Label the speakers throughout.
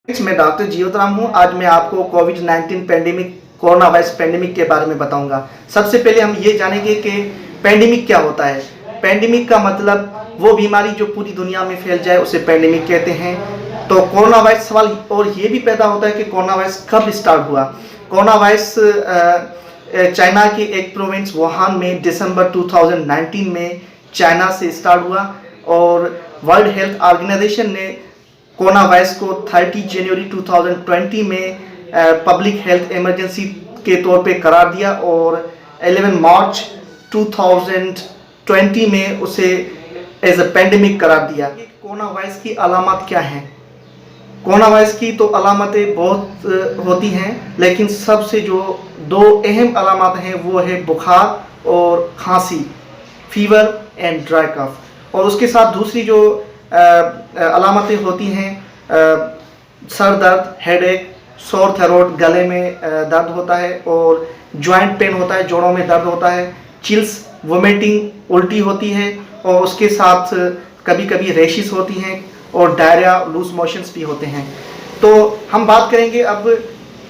Speaker 1: मैं डॉक्टर जीवतराम हूँ। आज मैं आपको कोविड-19 पैंडेमिक, कोरोना वायरस पैंडेमिक के बारे में बताऊंगा। सबसे पहले हम ये जानेंगे कि पैंडेमिक क्या होता है। पैंडेमिक का मतलब वो बीमारी जो पूरी दुनिया में फैल जाए उसे पैंडेमिक कहते हैं। तो कोरोना वायरस सवाल और ये भी पैदा होता है कि कोरोना वायरस कब स्टार्ट हुआ। कोरोना वायरस चाइना की एक प्रोविंस वुहान में दिसंबर 2019 में चाइना से स्टार्ट हुआ और वर्ल्ड हेल्थ ऑर्गेनाइजेशन ने कोरोना वायरस को 30 जनवरी 2020 में पब्लिक हेल्थ इमरजेंसी के तौर पे करार दिया और 11 मार्च 2020 में उसे एज अ पेंडेमिक करार दिया। कोरोना वायरस की अलामत क्या हैं? कोरोना वायरस की तो अलामतें बहुत होती हैं, लेकिन सबसे जो दो अहम अलामत हैं वो है बुखार और खांसी, फीवर एंड ड्राई कफ। और उसके साथ दूसरी जो अलामतें होती हैं सर दर्द, हेडेक, सोर थ्रोट, गले में दर्द होता है और जॉइंट पेन होता है, जोड़ों में दर्द होता है, चिल्स, वोमिटिंग, उल्टी होती है और उसके साथ कभी कभी रैशेस होती हैं और डायरिया, लूज मोशंस भी होते हैं। तो हम बात करेंगे अब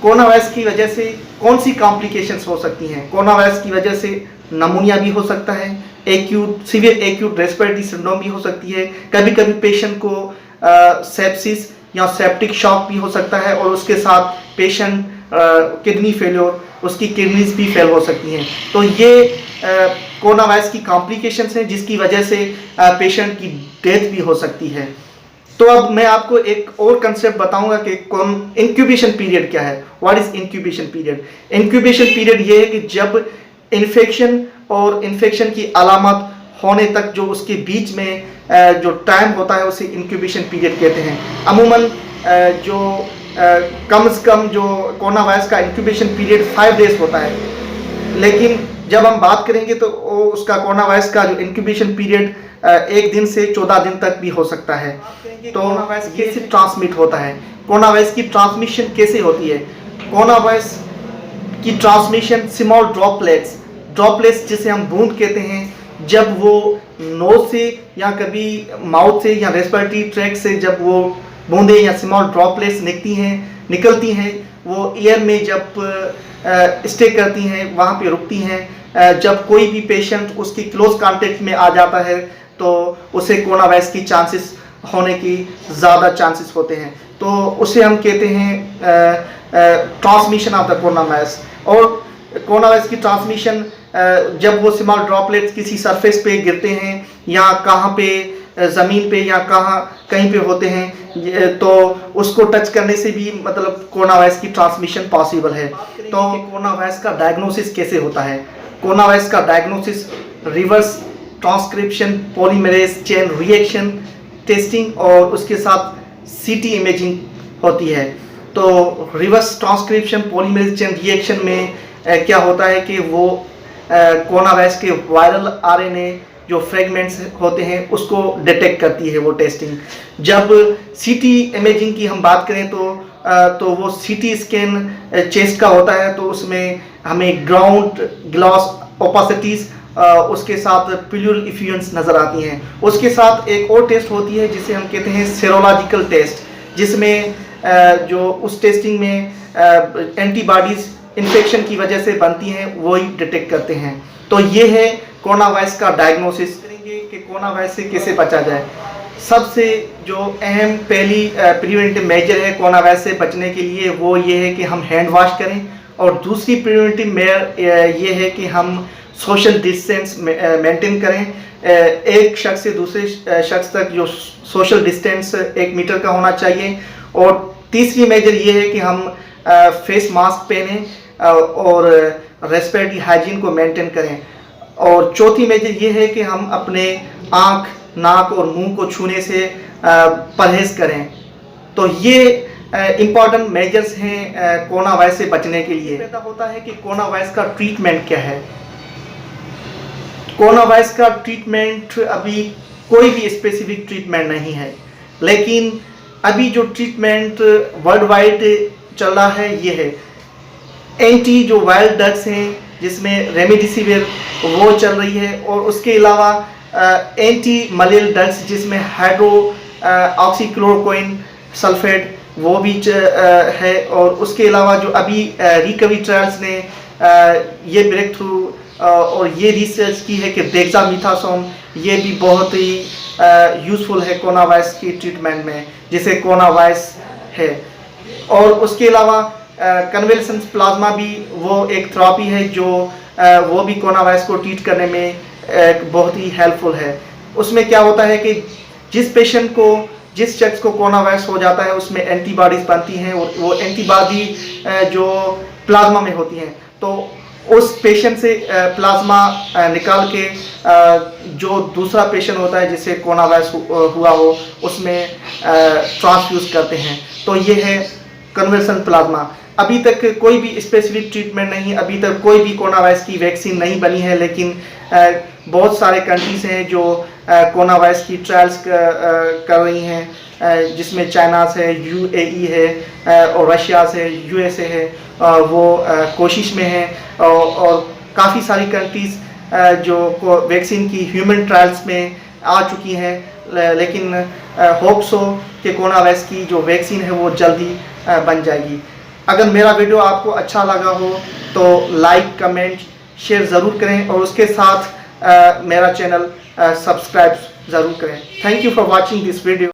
Speaker 1: कोरोना वायरस की वजह से कौन सी कॉम्प्लिकेशंस हो सकती हैं। कोरोना वायरस की वजह से नमूनिया भी हो सकता है, सीवियर एक्यूट रेस्पिरेटरी सिंड्रोम भी हो सकती है, कभी कभी पेशेंट को सेप्सिस या सेप्टिक शॉक भी हो सकता है और उसके साथ पेशेंट किडनी फेलियर, उसकी किडनीज भी फेल हो सकती हैं। तो ये कोरोना वायरस की कॉम्प्लिकेशंस हैं जिसकी वजह से पेशेंट की डेथ भी हो सकती है। तो अब मैं आपको एक और कंसेप्ट बताऊंगा कि कौन इंक्यूबेशन पीरियड क्या है। What is incubation period? Incubation period ये है कि जब इन्फेक्शन और इन्फेक्शन की अलामत होने तक जो उसके बीच में जो टाइम होता है उसे इंक्यूबेशन पीरियड कहते हैं। अमूमन जो कम से कम जो कोरोना वायरस का इंक्यूबेशन पीरियड 5 डेज होता है, लेकिन जब हम बात करेंगे तो उसका कोरोना वायरस का जो इंक्यूबेशन पीरियड 1 दिन से 14 दिन तक भी हो सकता है। तो कोरोना वायरस कैसे ट्रांसमिट होता है? कोरोना वायरस की ट्रांसमिशन कैसे होती है? कोरोना वायरस की ट्रांसमिशन स्मॉल ड्रॉपलेट्स जिसे हम बूंद कहते हैं, जब वो नोज से या कभी माउथ से या रेस्पिरेटरी ट्रैक्ट से जब वो बूंदें या स्मॉल ड्रॉपलेट्स निकलती हैं वो एयर में जब स्टे करती हैं, वहाँ पे रुकती हैं। जब कोई भी पेशेंट उसकी क्लोज कांटेक्ट में आ जाता है तो उसे कोरोना वायरस की चांसेस होने की ज़्यादा चांसेस होते हैं। तो उसे हम कहते हैं transmission of the corona virus. और कोरोना वायरस की ट्रांसमिशन जब वो स्मॉल ड्रॉपलेट्स किसी सरफेस पे गिरते हैं या कहाँ पे ज़मीन पे या कहीं पे होते हैं तो उसको टच करने से भी मतलब कोरोना वायरस की ट्रांसमिशन पॉसिबल है। तो कोरोना वायरस का डायग्नोसिस कैसे होता है? कोरोना वायरस का diagnosis reverse transcription polymerase chain reaction testing और उसके साथ सीटी इमेजिंग होती है। तो reverse transcription polymerase chain reaction में क्या होता है कि वो कोरोना वायरस के वायरल आरएनए जो फ्रेगमेंट्स होते हैं उसको डिटेक्ट करती है वो टेस्टिंग। जब सीटी इमेजिंग की हम बात करें तो वो सीटी स्कैन चेस्ट का होता है, तो उसमें हमें ग्राउंड ग्लास ओपासिटीज उसके साथ प्लूरल इफ्यूजन्स नज़र आती हैं। उसके साथ एक और टेस्ट होती है जिसे हम कहते हैं सेरोलॉजिकल टेस्ट, जिसमें जो उस टेस्टिंग में एंटीबॉडीज इन्फेक्शन की वजह से बनती हैं वही डिटेक्ट करते हैं। तो ये है कोरोना वायरस का डायग्नोसिस। करेंगे कि कोरोना वायरस से कैसे बचा जाए। सबसे जो अहम पहली प्रिवेंटिव मेजर है कोरोना वायरस से बचने के लिए वो ये है कि हम हैंड वॉश करें, और दूसरी प्रिवेंटिव मेजर ये है कि हम सोशल डिस्टेंस मेंटेन करें। एक शख्स से दूसरे शख्स तक जो सोशल डिस्टेंस 1 मीटर का होना चाहिए। और तीसरी मेजर ये है कि हम फेस मास्क पहनें और रेस्पिरेटरी हाइजीन को मेंटेन करें। और चौथी मेजर ये है कि हम अपने आँख, नाक और मुंह को छूने से परहेज करें। तो ये इम्पॉर्टेंट मेजर्स हैं कोरोना वायरस से बचने के लिए। पैदा होता है कि कोरोना वायरस का ट्रीटमेंट क्या है। कोरोना वायरस का ट्रीटमेंट अभी कोई भी स्पेसिफिक ट्रीटमेंट नहीं है, लेकिन अभी जो ट्रीटमेंट वर्ल्ड वाइड चल रहा है ये है एंटी जो वायरल ड्रग्स हैं जिसमें रेमडेसिविर वो चल रही है, और उसके अलावा एंटी मलेरियल ड्रग्स जिसमें हाइड्रो ऑक्सीक्लोरोक्विन सल्फेट वो भी है। और उसके अलावा जो अभी रिकवरी ट्रायल्स ने ये ब्रेक थ्रू और ये रिसर्च की है कि डेक्सामीथासोन ये भी बहुत ही यूज़फुल है कोरोना वायरस की ट्रीटमेंट में, जिसे कोरोना वायरस है। और उसके अलावा कन्वेलेसेंस प्लाज्मा भी वो एक थेरेपी है जो वो भी कोरोना वायरस को ट्रीट करने में बहुत ही हेल्पफुल है। उसमें क्या होता है कि जिस पेशेंट को, जिस शख्स को कोरोना वायरस हो जाता है उसमें एंटीबॉडीज बनती हैं और वो एंटीबॉडी जो प्लाज्मा में होती हैं, तो उस पेशेंट से प्लाज्मा निकाल के जो दूसरा पेशेंट होता है जिसे कोरोना वायरस हुआ हो उसमें ट्रांसफ्यूज करते हैं। तो ये है कन्वेलेसेंट प्लाज्मा। अभी तक कोई भी स्पेसिफिक ट्रीटमेंट नहीं, अभी तक कोई भी कोरोना वायरस की वैक्सीन नहीं बनी है, लेकिन बहुत सारे कंट्रीज हैं जो कोरोना वायरस की ट्रायल्स कर रही हैं, जिसमें चाइना से, यूएई है और रशिया से, यूएसए है, वो कोशिश में है। और काफ़ी सारी कंट्रीज़ जो वैक्सीन की ह्यूमन ट्रायल्स में आ चुकी हैं, लेकिन होप्स हो कि कोरोना वायरस की जो वैक्सीन है वो जल्दी बन जाएगी। अगर मेरा वीडियो आपको अच्छा लगा हो तो लाइक, कमेंट, शेयर ज़रूर करें और उसके साथ मेरा चैनल सब्सक्राइब ज़रूर करें। Thank you for watching this video.